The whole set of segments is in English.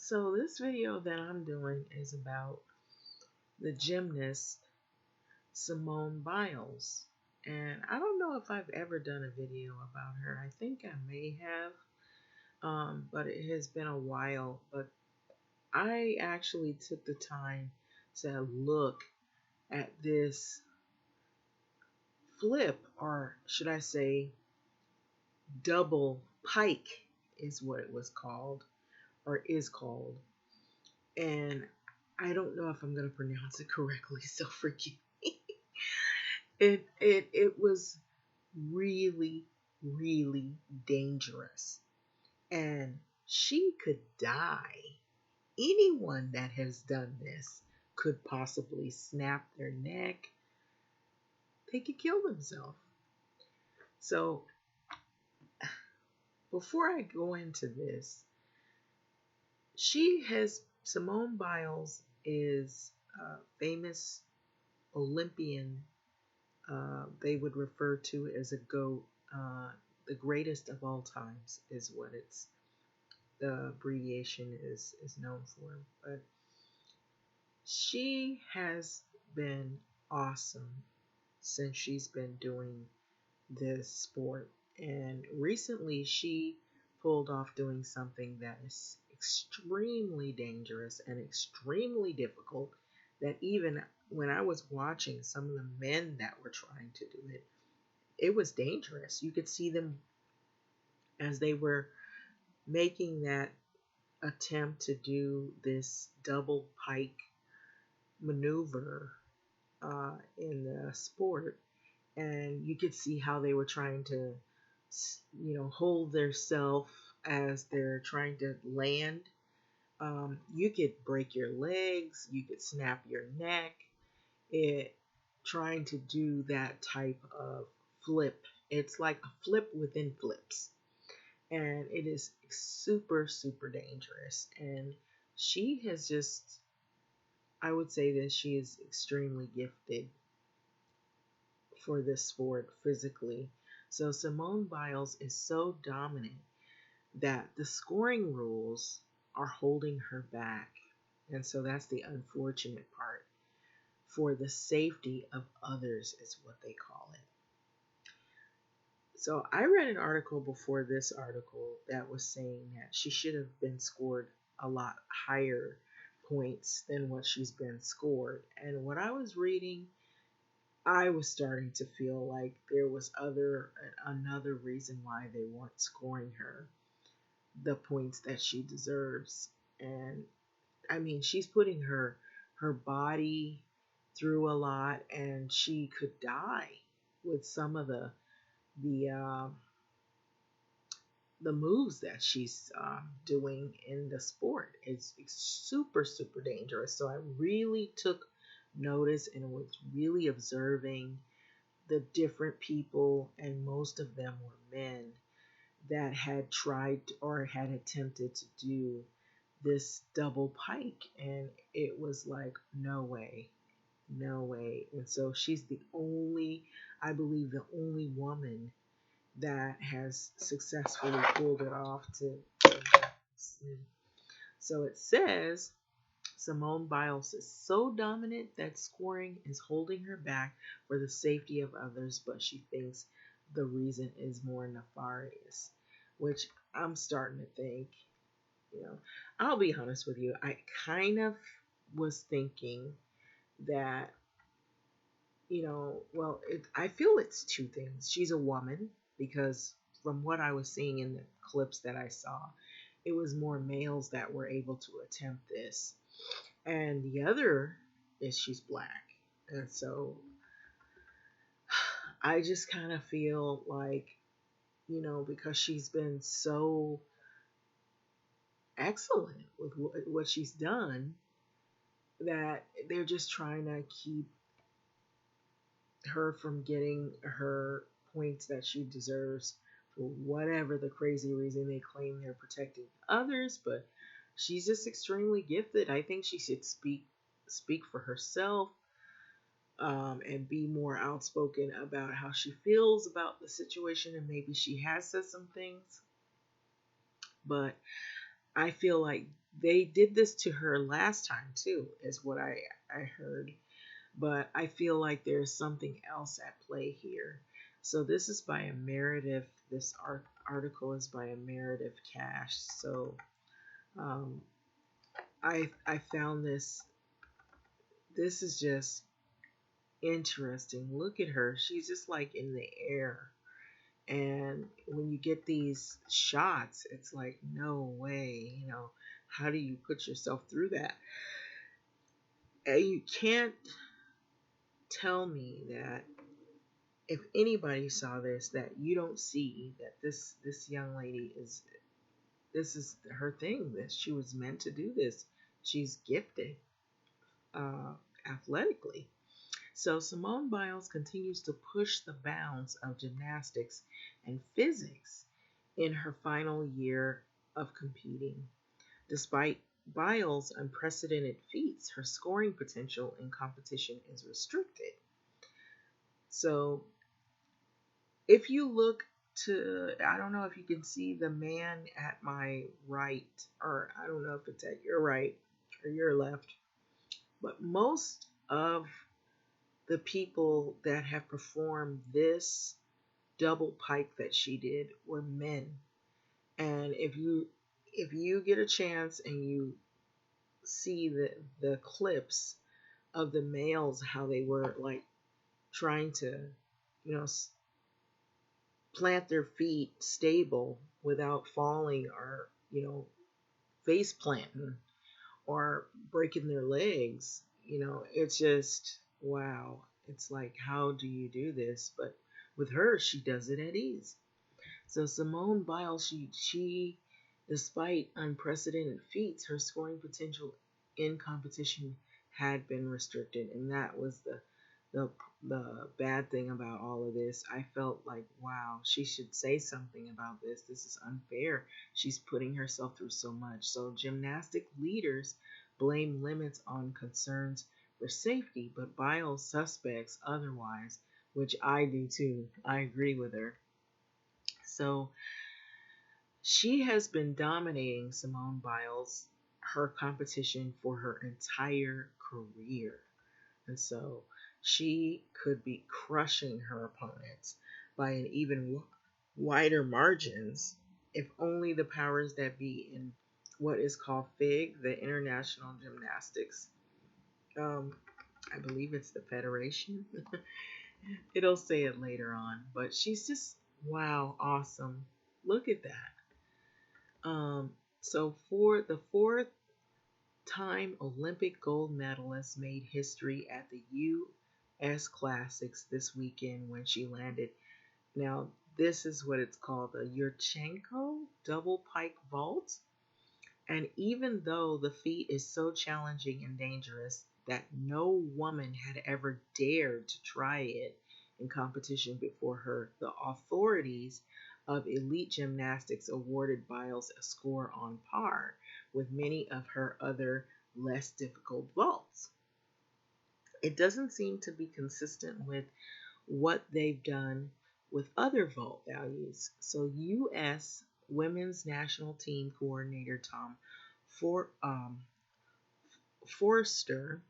So this video that I'm doing is about the gymnast Simone Biles. And I don't know if I've ever done a video about her. I think I may have, but it has been a while. But I actually took the time to look at this flip, or should I say, double pike is what it was called, or is called. And I don't know if I'm going to pronounce it correctly, so forgive me. It was really, really dangerous. And she could die. Anyone that has done this could possibly snap their neck. They could kill themselves. So before I go into this, Simone Biles is a famous Olympian. They would refer to as a GOAT. The greatest of all times is what the abbreviation is known for. But she has been awesome since she's been doing this sport. And recently she pulled off doing something that is extremely dangerous and extremely difficult, that even when I was watching some of the men that were trying to do it, it was dangerous. You could see them as they were making that attempt to do this double pike maneuver in the sport, and you could see how they were trying to, hold their self as they're trying to land. You could break your legs, you could snap your neck. It trying to do that type of flip. It's like a flip within flips, and it is super, super dangerous. And she has just, I would say that she is extremely gifted for this sport physically. So Simone Biles is so dominant that the scoring rules are holding her back. And so that's the unfortunate part. For the safety of others, is what they call it. So I read an article before this article that was saying that she should have been scored a lot higher points than what she's been scored. And what I was reading, I was starting to feel like there was another reason why they weren't scoring her the points that she deserves. And I mean, she's putting her body through a lot, and she could die with some of the uh, the moves that she's doing in the sport. It's super, super dangerous. So I really took notice and was really observing the different people, and most of them were men that had tried or had attempted to do this double pike. And it was like, no way, no way. And so she's I believe, the only woman that has successfully pulled it off to So it says Simone Biles is so dominant that scoring is holding her back for the safety of others, but she thinks the reason is more nefarious, which I'm starting to think, you know, I'll be honest with you, I kind of was thinking that, I feel it's two things. She's a woman, because from what I was seeing in the clips that I saw, it was more males that were able to attempt this. And the other is she's black. And so I just kind of feel like, because she's been so excellent with what she's done, that they're just trying to keep her from getting her points that she deserves for whatever the crazy reason they claim they're protecting others. But she's just extremely gifted. I think she should speak for herself, and be more outspoken about how she feels about the situation. And maybe she has said some things, but I feel like they did this to her last time too, is what I heard. But I feel like there's something else at play here. So this is by a Meredith. This article is by a Meredith Cash. So um, I found this. This is just interesting. Look at her. She's just like in the air. And when you get these shots, it's like, no way, how do you put yourself through that? And you can't tell me that if anybody saw this, that you don't see that this young lady this is her thing, that she was meant to do this. She's gifted uh, athletically. So Simone Biles continues to push the bounds of gymnastics and physics in her final year of competing. Despite Biles' unprecedented feats, her scoring potential in competition is restricted. So if you look to, I don't know if you can see the man at my right, or I don't know if it's at your right or your left, but most of the people that have performed this double pike that she did were men. And if you get a chance and you see the clips of the males, how they were like trying to, you know, plant their feet stable without falling, or face planting or breaking their legs. It's just wow. It's like, how do you do this? But with her, she does it at ease. So Simone Biles, she despite unprecedented feats, her scoring potential in competition had been restricted, and that was the the bad thing about all of this. I felt like, wow, she should say something about this. This is unfair. She's putting herself through so much. So gymnastic leaders blame limits on concerns for safety, but Biles suspects otherwise, which I do too. I agree with her. So she has been dominating, Simone Biles, her competition for her entire career. And so she could be crushing her opponents by an even wider margins if only the powers that be in what is called FIG, the International Gymnastics. Um, I believe it's the Federation. It'll say it later on, but she's just wow, awesome. Look at that. So for the fourth time, Olympic gold medalist made history at the U.S. Classics this weekend when she landed. Now, this is what it's called, the Yurchenko double pike vault. And even though the feat is so challenging and dangerous that no woman had ever dared to try it in competition before her, the authorities of elite gymnastics awarded Biles a score on par with many of her other less difficult vaults. It doesn't seem to be consistent with what they've done with other vault values. So, U.S. Women's National Team Coordinator Tom For, Forster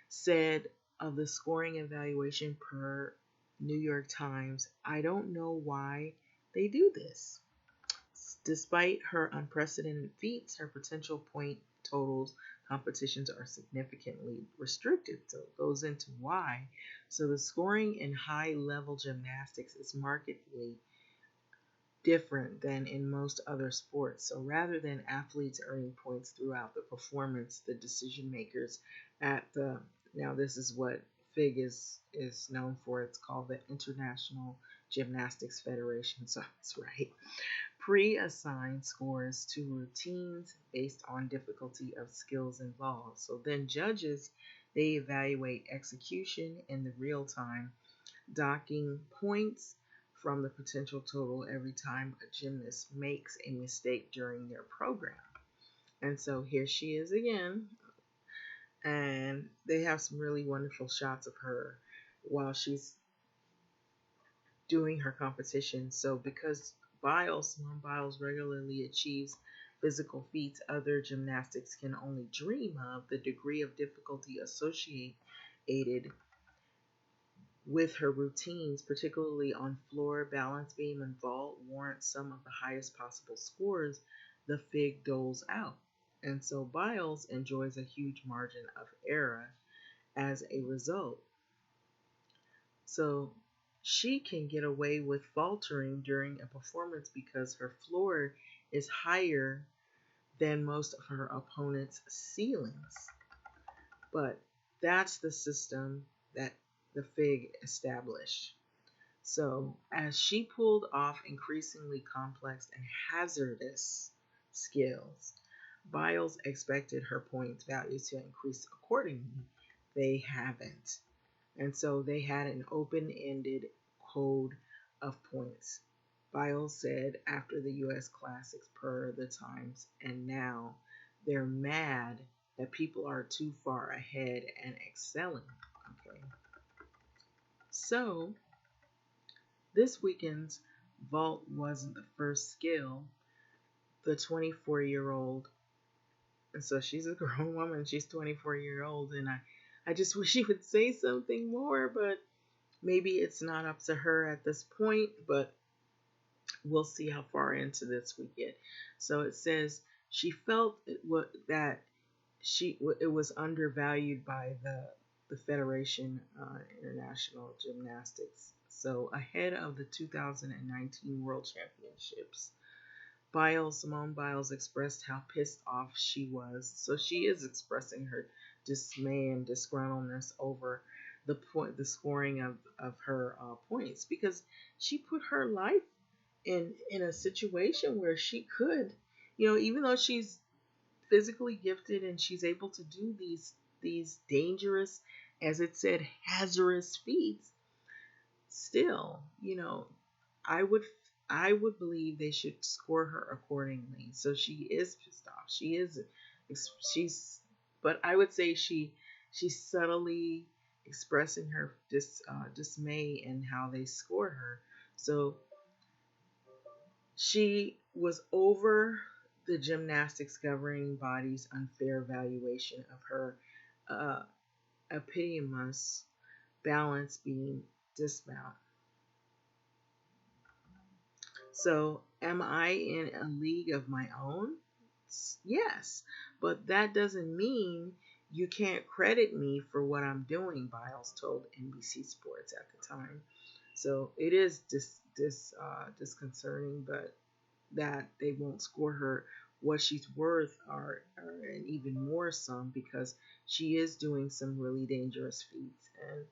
said of the scoring evaluation per New York Times, I don't know why they do this. Despite her unprecedented feats, her potential point totals competitions are significantly restricted. So it goes into why. So the scoring in high level gymnastics is markedly different than in most other sports. So rather than athletes earning points throughout the performance, the decision makers at the now this is what FIG is known for. It's called the International Gymnastics Federation. So that's right. Pre-assign scores to routines based on difficulty of skills involved. So then judges, they evaluate execution in the real time, docking points from the potential total every time a gymnast makes a mistake during their program. And so here she is again, and they have some really wonderful shots of her while she's doing her competition. So because Simone Biles regularly achieves physical feats other gymnastics can only dream of, the degree of difficulty associated with her routines, particularly on floor, balance beam, and vault, warrants some of the highest possible scores the fig doles out. And so Biles enjoys a huge margin of error as a result. So she can get away with faltering during a performance because her floor is higher than most of her opponent's ceilings. But that's the system that the Fig established. So, as she pulled off increasingly complex and hazardous skills, Biles expected her points values to increase accordingly. They haven't. And so they had an open ended code of points. Biles said after the US Classics per the Times, and now they're mad that people are too far ahead and excelling. Okay. So this weekend's vault wasn't the first skill. The 24-year-old, and so she's a grown woman, she's 24-year old, and I just wish she would say something more, but maybe it's not up to her at this point, but we'll see how far into this we get. So it says she felt that it was undervalued by the Federation International Gymnastics. So ahead of the 2019 World Championships, Simone Biles expressed how pissed off she was. So she is expressing her dismay and disgruntledness over the scoring of her points, because she put her life in a situation where she could, even though she's physically gifted and she's able to do these dangerous, as it said, hazardous feats, still, I would I would believe they should score her accordingly. So she is pissed off. She's, but I would say she's subtly expressing her dismay in how they score her. So she was over the gymnastics governing body's unfair valuation of her uh, eponymous balance beam dismount. So, am I in a league of my own? Yes, but that doesn't mean you can't credit me for what I'm doing, Biles told NBC Sports at the time. So it is disconcerting, but that they won't score her what she's worth are and even more some, because she is doing some really dangerous feats, and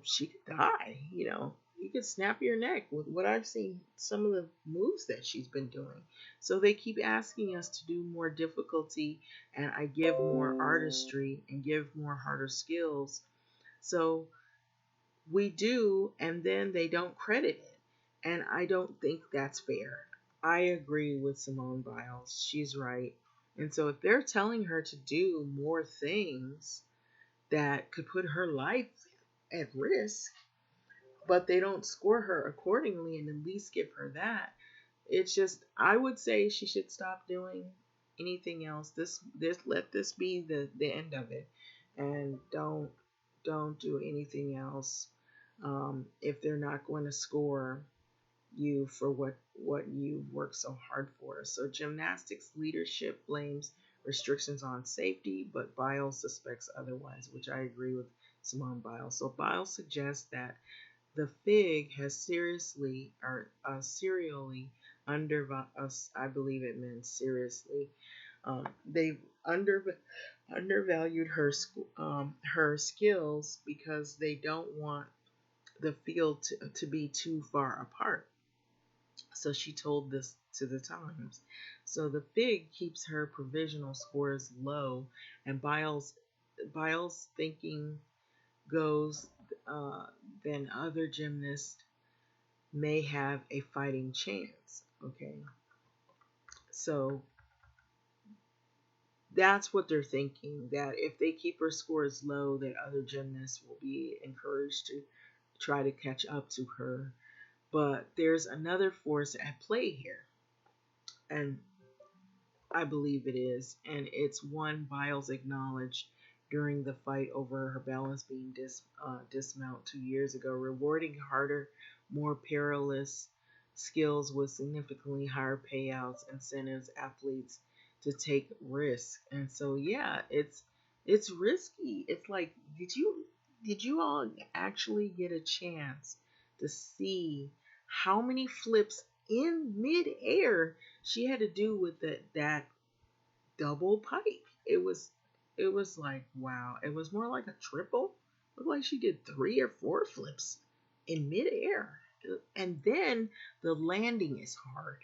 she could die. You could snap your neck with what I've seen, some of the moves that she's been doing. So they keep asking us to do more difficulty, and I give more artistry and give more harder skills. So we do, and then they don't credit it. And I don't think that's fair. I agree with Simone Biles. She's right. And so if they're telling her to do more things that could put her life at risk, but they don't score her accordingly and at least give her that, it's just, I would say she should stop doing anything else. This let this be the end of it, and don't do anything else if they're not going to score you for what you worked so hard for. So gymnastics leadership blames restrictions on safety, but Biles suspects otherwise, which I agree with Simone Biles. So Biles suggests that the Fig has serially I believe it meant seriously. They undervalued her skills because they don't want the field to be too far apart. So she told this to the Times. So the Fig keeps her provisional scores low, and Biles thinking goes, then other gymnasts may have a fighting chance. Okay, so that's what they're thinking, that if they keep her scores low, that other gymnasts will be encouraged to try to catch up to her. But there's another force at play here, and I believe it is, and it's one Biles acknowledged during the fight over her balance beam dismount 2 years ago, rewarding harder, more perilous skills with significantly higher payouts, incentives athletes to take risks. And so, yeah, it's risky. It's like, did you all actually get a chance to see how many flips in midair she had to do with that double pike? It was like, wow. It was more like a triple. Looked like she did 3 or 4 flips in midair. And then the landing is hard.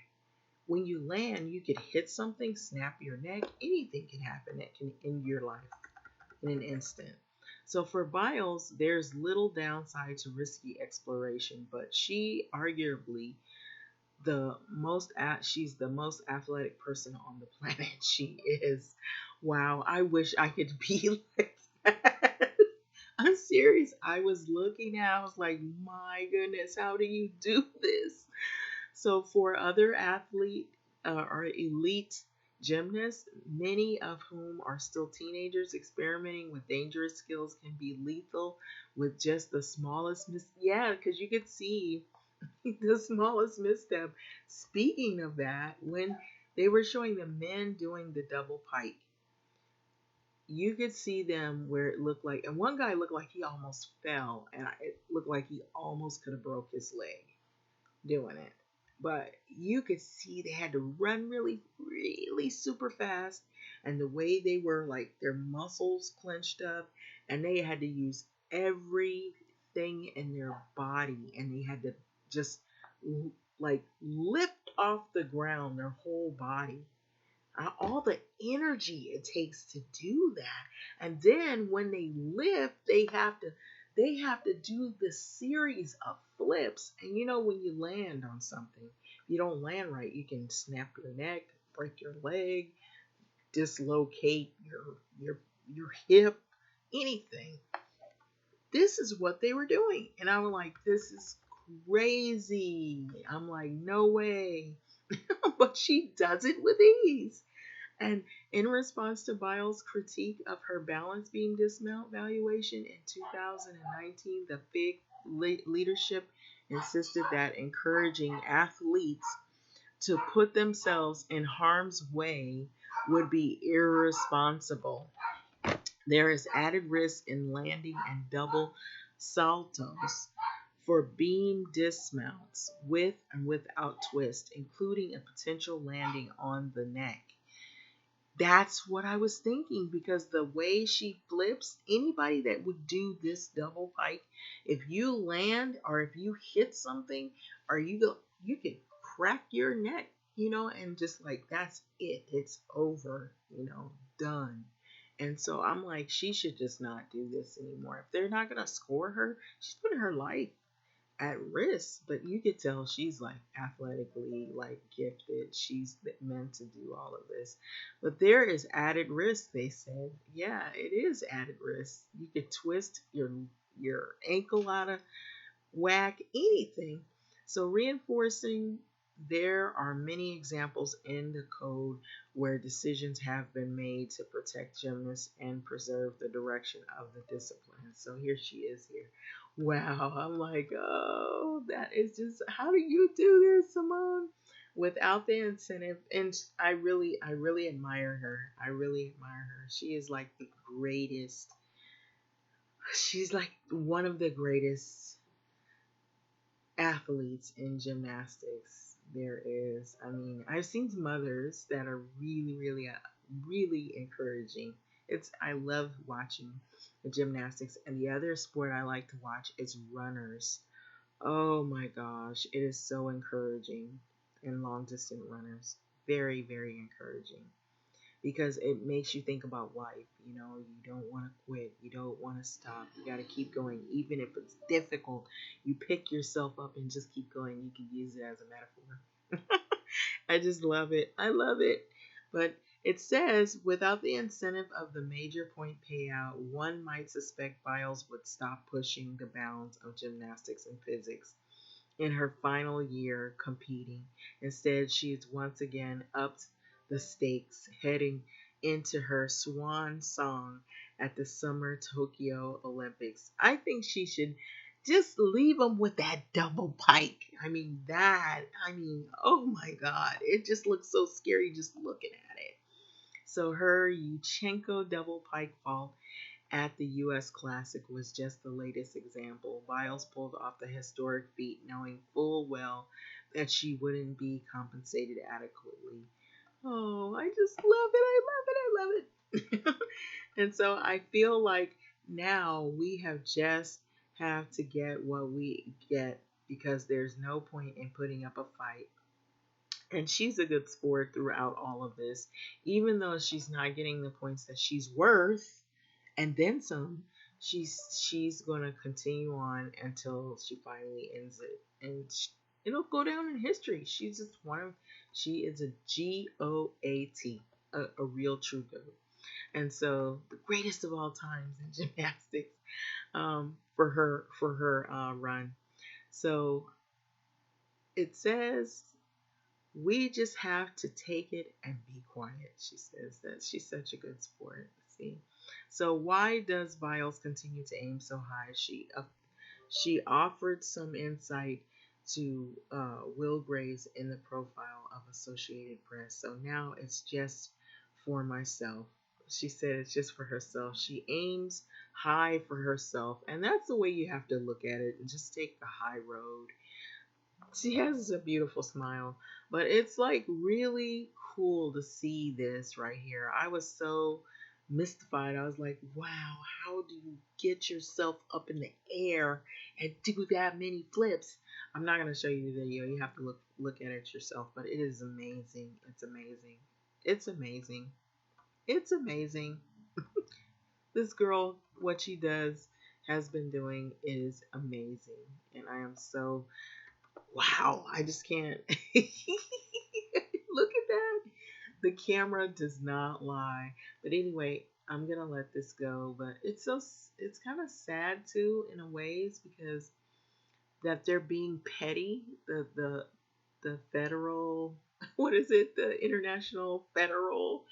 When you land, you could hit something, snap your neck, anything can happen that can end your life in an instant. So for Biles, there's little downside to risky exploration, but she arguably she's the most athletic person on the planet. She is. Wow, I wish I could be like that. I'm serious. I was looking at, I was like, my goodness, how do you do this? So for other or elite gymnasts, many of whom are still teenagers, experimenting with dangerous skills can be lethal with just the smallest yeah, because you could see the smallest misstep. Speaking of that, when they were showing the men doing the double pike, you could see them where it looked like, and one guy looked like he almost fell, and it looked like he almost could have broke his leg doing it. But you could see they had to run really, really super fast, and the way they were, like, their muscles clenched up, and they had to use everything in their body, and they had to just like lift off the ground their whole body, all the energy it takes to do that. And then when they lift, they have to do this series of flips. And when you land on something, if you don't land right, you can snap your neck, break your leg, dislocate your hip, anything. This is what they were doing. And I was like, this is crazy. I'm like, no way. But she does it with ease. And in response to Biles' critique of her balance beam dismount valuation in 2019, the FIG leadership insisted that encouraging athletes to put themselves in harm's way would be irresponsible. There is added risk in landing and double saltos for beam dismounts with and without twist, including a potential landing on the neck. That's what I was thinking, because the way she flips, anybody that would do this double pike, if you land or if you hit something, or you could crack your neck, and just like, that's it. It's over, done. And so I'm like, she should just not do this anymore. If they're not gonna score her, she's putting her life at risk. But you could tell she's like athletically like gifted. She's meant to do all of this. But there is added risk, they said. Yeah, it is added risk. You could twist your ankle out of whack, anything. So reinforcing, there are many examples in the code where decisions have been made to protect gymnasts and preserve the direction of the discipline. So here she is here. Wow, I'm like, oh, that is just, how do you do this, Simone? Without the incentive, and I really admire her. I really admire her. She is like the greatest. She's like one of the greatest athletes in gymnastics there is. I mean, I've seen some others that are really, really, really encouraging. I love watching the gymnastics, and the other sport I like to watch is runners. Oh my gosh, it is so encouraging. And long distance runners, very, very encouraging, because it makes you think about life. You don't want to quit. You don't want to stop. You got to keep going. Even if it's difficult, you pick yourself up and just keep going. You can use it as a metaphor. I just love it. I love it. But it says, without the incentive of the major point payout, one might suspect Biles would stop pushing the bounds of gymnastics and physics in her final year competing. Instead, she is once again upped the stakes heading into her swan song at the Summer Tokyo Olympics. I think she should just leave them with that double pike. Oh my God, it just looks so scary just looking at it. So her Yuchenko double pike fault at the U.S. Classic was just the latest example. Biles pulled off the historic feat knowing full well that she wouldn't be compensated adequately. Oh, I just love it. I love it. I love it. And so I feel like now we have to get what we get because there's no point in putting up a fight. And she's a good sport throughout all of this, even though she's not getting the points that she's worth and then some. She's going to continue on until she finally ends it, and it'll go down in history. She's just one of she is a GOAT, a real true goat, and so the greatest of all times in gymnastics, for her run. So it says we just have to take it and be quiet. She says that she's such a good sport. See, so why does Biles continue to aim so high? She offered some insight to Will Graves in the profile of Associated Press. So now it's just for myself. She said it's just for herself. She aims high for herself, and that's the way you have to look at it. And just take the high road. She has a beautiful smile, but it's like really cool to see this right here. I was so mystified. I was like, wow, how do you get yourself up in the air and do that many flips? I'm not going to show you the video. You have to look at it yourself, but it is amazing. It's amazing. It's amazing. It's amazing. This girl, what she does, has been doing is amazing. And I am so wow, I just can't. Look at that. The camera does not lie. But anyway, I'm going to let this go, but it's kind of sad too in a ways because that they're being petty, the federal what is it? The International Federal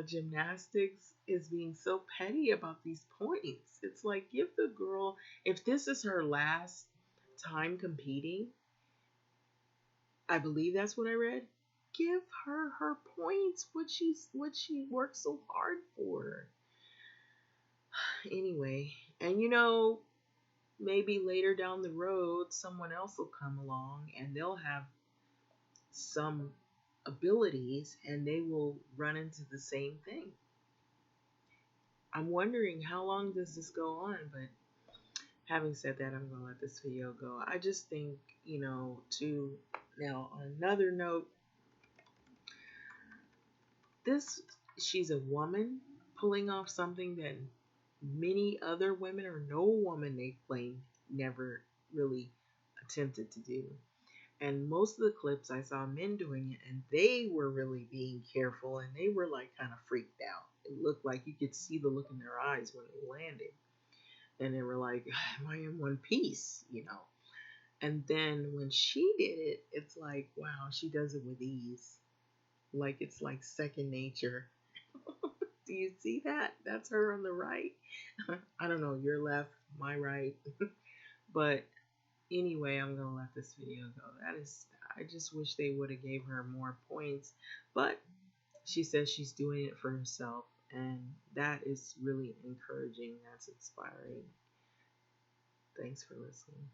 Gymnastics is being so petty about these points. It's like give the girl if this is her last time competing, I believe that's what I read. Give her her points, what she worked so hard for. Anyway, and maybe later down the road, someone else will come along and they'll have some abilities and they will run into the same thing. I'm wondering how long does this go on, but having said that, I'm gonna let this video go. I just think, to now on another note, this she's a woman pulling off something that many other women or no woman they claim never really attempted to do. And most of the clips I saw men doing it and they were really being careful and they were like kind of freaked out. It looked like you could see the look in their eyes when they landed. And they were like, am I in one piece? And then when she did it, it's like, wow, she does it with ease. Like it's like second nature. Do you see that? That's her on the right. I don't know, your left, my right. But anyway, I'm gonna let this video go. I just wish they would have gave her more points. But she says she's doing it for herself, and that is really encouraging. That's inspiring. Thanks for listening.